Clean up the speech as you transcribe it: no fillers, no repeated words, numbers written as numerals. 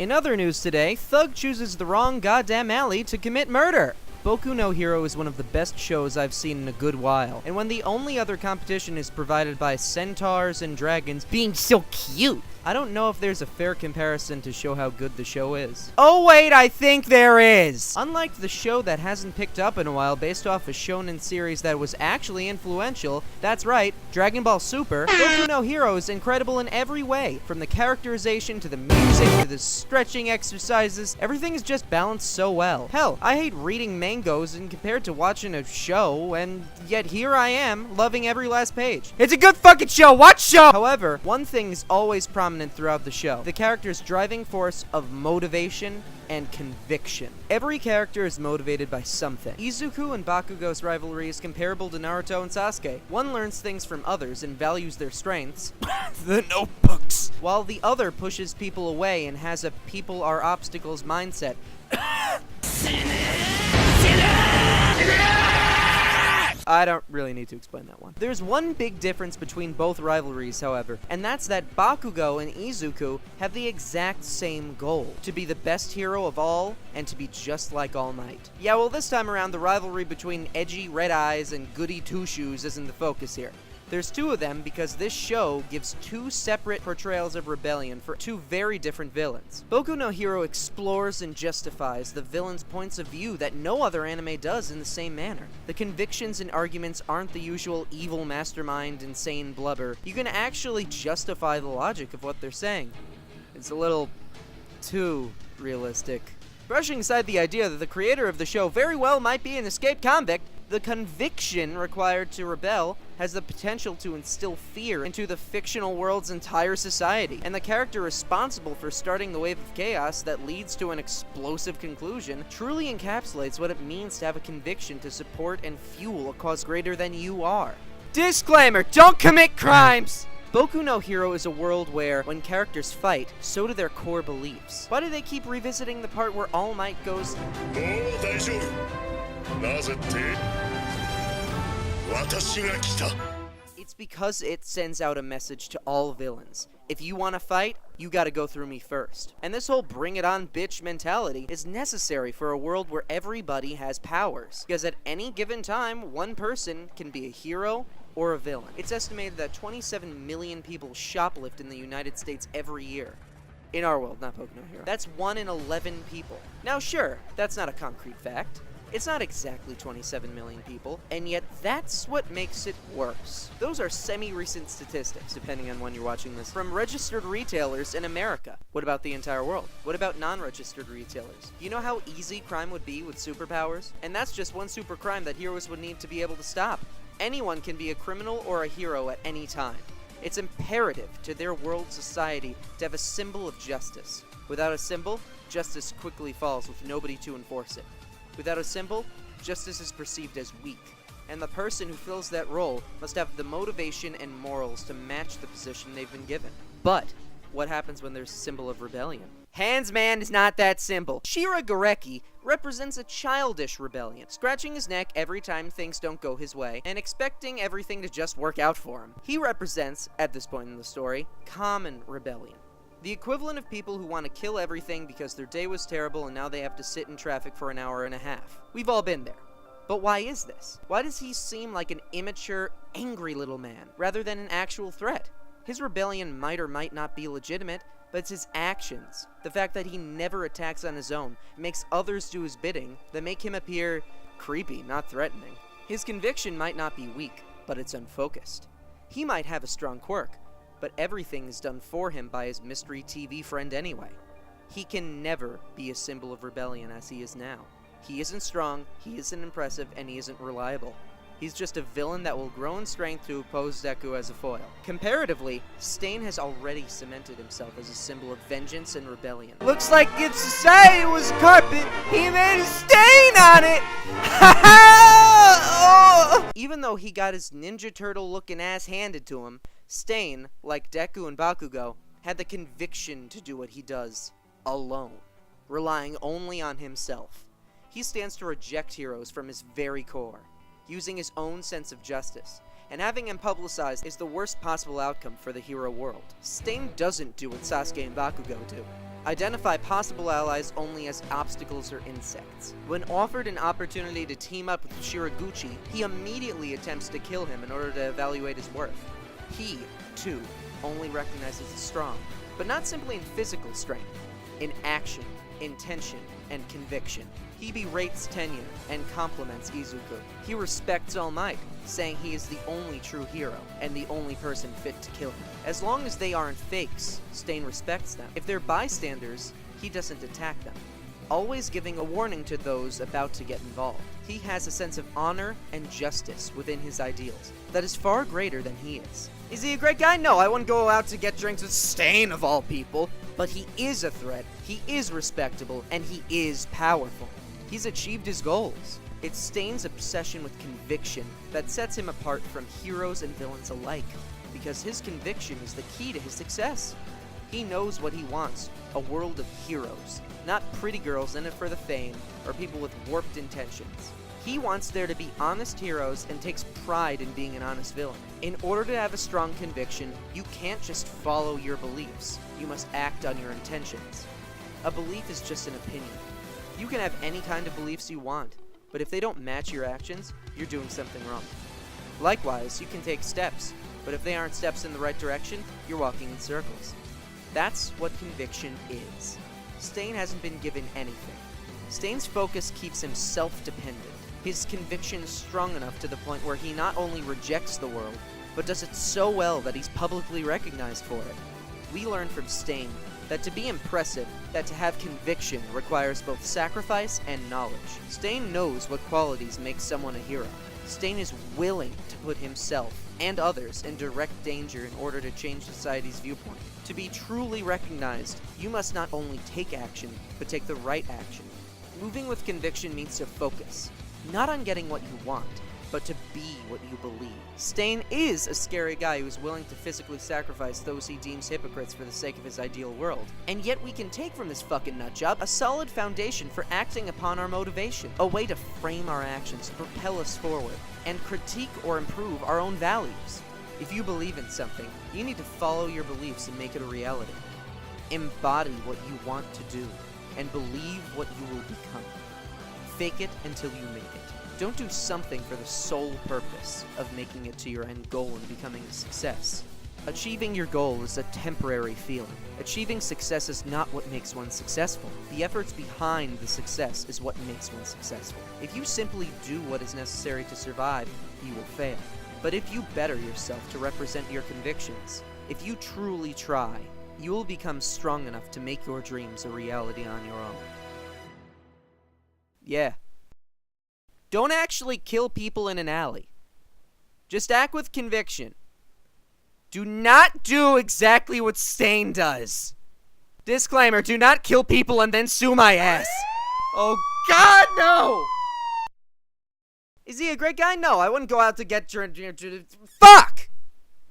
In other news today, Thug chooses the wrong goddamn alley to commit murder. Boku no Hero is one of the best shows I've seen in a good while, and when the only other competition is provided by centaurs and dragons being so cute, I don't know if there's a fair comparison to show how good the show is. Oh wait, I think there is! Unlike the show that hasn't picked up in a while based off a shonen series that was actually influential, that's right, Dragon Ball Super, Boku no Hero is incredible in every way. From the characterization to the music to the stretching exercises, everything is just balanced so well. Hell, I hate reading mangoes and compared to watching a show, and yet here I am, loving every last page. It's a good fucking show, watch show! However, one thing is always prominent throughout the show: the character's driving force of motivation and conviction. Every character is motivated by something. Izuku and Bakugo's rivalry is comparable to Naruto and Sasuke. One learns things from others and values their strengths, the notebooks, while the other pushes people away and has a people are obstacles mindset. I don't really need to explain that one. There's one big difference between both rivalries, however, and that's that Bakugo and Izuku have the exact same goal: to be the best hero of all, and to be just like All Might. Yeah, well, this time around, the rivalry between edgy Red Eyes and goody Two Shoes isn't the focus here. There's two of them because this show gives two separate portrayals of rebellion for two very different villains. Boku no Hero explores and justifies the villain's points of view that no other anime does in the same manner. The convictions and arguments aren't the usual evil mastermind, insane blubber. You can actually justify the logic of what they're saying. It's a little too realistic. Brushing aside the idea that the creator of the show very well might be an escaped convict, the conviction required to rebel has the potential to instill fear into the fictional world's entire society, and the character responsible for starting the wave of chaos that leads to an explosive conclusion truly encapsulates what it means to have a conviction to support and fuel a cause greater than you are. Disclaimer: don't commit crimes! Boku no Hero is a world where, when characters fight, so do their core beliefs. Why do they keep revisiting the part where All Might goes, It's because it sends out a message to all villains. If you want to fight, you gotta go through me first. And this whole bring it on bitch mentality is necessary for a world where everybody has powers. Because at any given time, one person can be a hero or a villain. It's estimated that 27 million people shoplift in the United States every year. In our world, not Boku no Hero. That's 1 in 11 people. Now sure, that's not a concrete fact. It's not exactly 27 million people, and yet that's what makes it worse. Those are semi-recent statistics, depending on when you're watching this, from registered retailers in America. What about the entire world? What about non-registered retailers? You know how easy crime would be with superpowers? And that's just one super crime that heroes would need to be able to stop. Anyone can be a criminal or a hero at any time. It's imperative to their world society to have a symbol of justice. Without a symbol, justice quickly falls with nobody to enforce it. Without a symbol, justice is perceived as weak, and the person who fills that role must have the motivation and morals to match the position they've been given. But what happens when there's a symbol of rebellion? Hands Man is not that simple. Shira Gareki represents a childish rebellion, scratching his neck every time things don't go his way, and expecting everything to just work out for him. He represents, at this point in the story, common rebellion. The equivalent of people who want to kill everything because their day was terrible and now they have to sit in traffic for an hour and a half. We've all been there. But why is this? Why does he seem like an immature, angry little man, rather than an actual threat? His rebellion might or might not be legitimate, but it's his actions, the fact that he never attacks on his own, makes others do his bidding, that make him appear creepy, not threatening. His conviction might not be weak, but it's unfocused. He might have a strong quirk, but everything is done for him by his mystery TV friend anyway. He can never be a symbol of rebellion as he is now. He isn't strong, he isn't impressive, and he isn't reliable. He's just a villain that will grow in strength to oppose Deku as a foil. Comparatively, Stain has already cemented himself as a symbol of vengeance and rebellion. Looks like if society was a carpet, he made a stain on it! Even though he got his Ninja Turtle looking ass handed to him, Stain, like Deku and Bakugo, had the conviction to do what he does alone, relying only on himself. He stands to reject heroes from his very core, using his own sense of justice. and having him publicized is the worst possible outcome for the hero world. Stain doesn't do what Sasuke and Bakugo do. Identify possible allies only as obstacles or insects. When offered an opportunity to team up with Shiraguchi, he immediately attempts to kill him in order to evaluate his worth. He, too, only recognizes the strong, but not simply in physical strength, in action, intention, and conviction. He berates Tenya and compliments Izuku. He respects All Might, saying he is the only true hero and the only person fit to kill him. As long as they aren't fakes, Stain respects them. If they're bystanders, he doesn't attack them, always giving a warning to those about to get involved. He has a sense of honor and justice within his ideals that is far greater than he is. Is he a great guy? No, I wouldn't go out to get drinks with Stain of all people, but he is a threat, he is respectable, and he is powerful. He's achieved his goals. It's Stain's obsession with conviction that sets him apart from heroes and villains alike, because his conviction is the key to his success. He knows what he wants, a world of heroes, not pretty girls in it for the fame, or people with warped intentions. He wants there to be honest heroes and takes pride in being an honest villain. In order to have a strong conviction, you can't just follow your beliefs, you must act on your intentions. A belief is just an opinion. You can have any kind of beliefs you want, but if they don't match your actions, you're doing something wrong. Likewise, you can take steps, but if they aren't steps in the right direction, you're walking in circles. That's what conviction is. Stain hasn't been given anything. Stain's focus keeps him self-dependent. His conviction is strong enough to the point where he not only rejects the world, but does it so well that he's publicly recognized for it. We learn from Stain that to be impressive, that to have conviction requires both sacrifice and knowledge. Stain knows what qualities make someone a hero. Stain is willing to put himself and others in direct danger in order to change society's viewpoint. To be truly recognized, you must not only take action, but take the right action. Moving with conviction means to focus, not on getting what you want, but to be what you believe. Stain is a scary guy who is willing to physically sacrifice those he deems hypocrites for the sake of his ideal world. And yet we can take from this fucking nutjob a solid foundation for acting upon our motivation, a way to frame our actions to propel us forward, and critique or improve our own values. If you believe in something, you need to follow your beliefs and make it a reality. Embody what you want to do, and believe what you will become. Fake it until you make it. Don't do something for the sole purpose of making it to your end goal and becoming a success. Achieving your goal is a temporary feeling. Achieving success is not what makes one successful. The efforts behind the success is what makes one successful. If you simply do what is necessary to survive, you will fail. But if you better yourself to represent your convictions, if you truly try, you will become strong enough to make your dreams a reality on your own. Yeah. Don't actually kill people in an alley. Just act with conviction. Do not do exactly what Stain does. Disclaimer, do not kill people and then sue my ass. Oh God, no! Is he a great guy? No, I wouldn't go out to get... Fuck!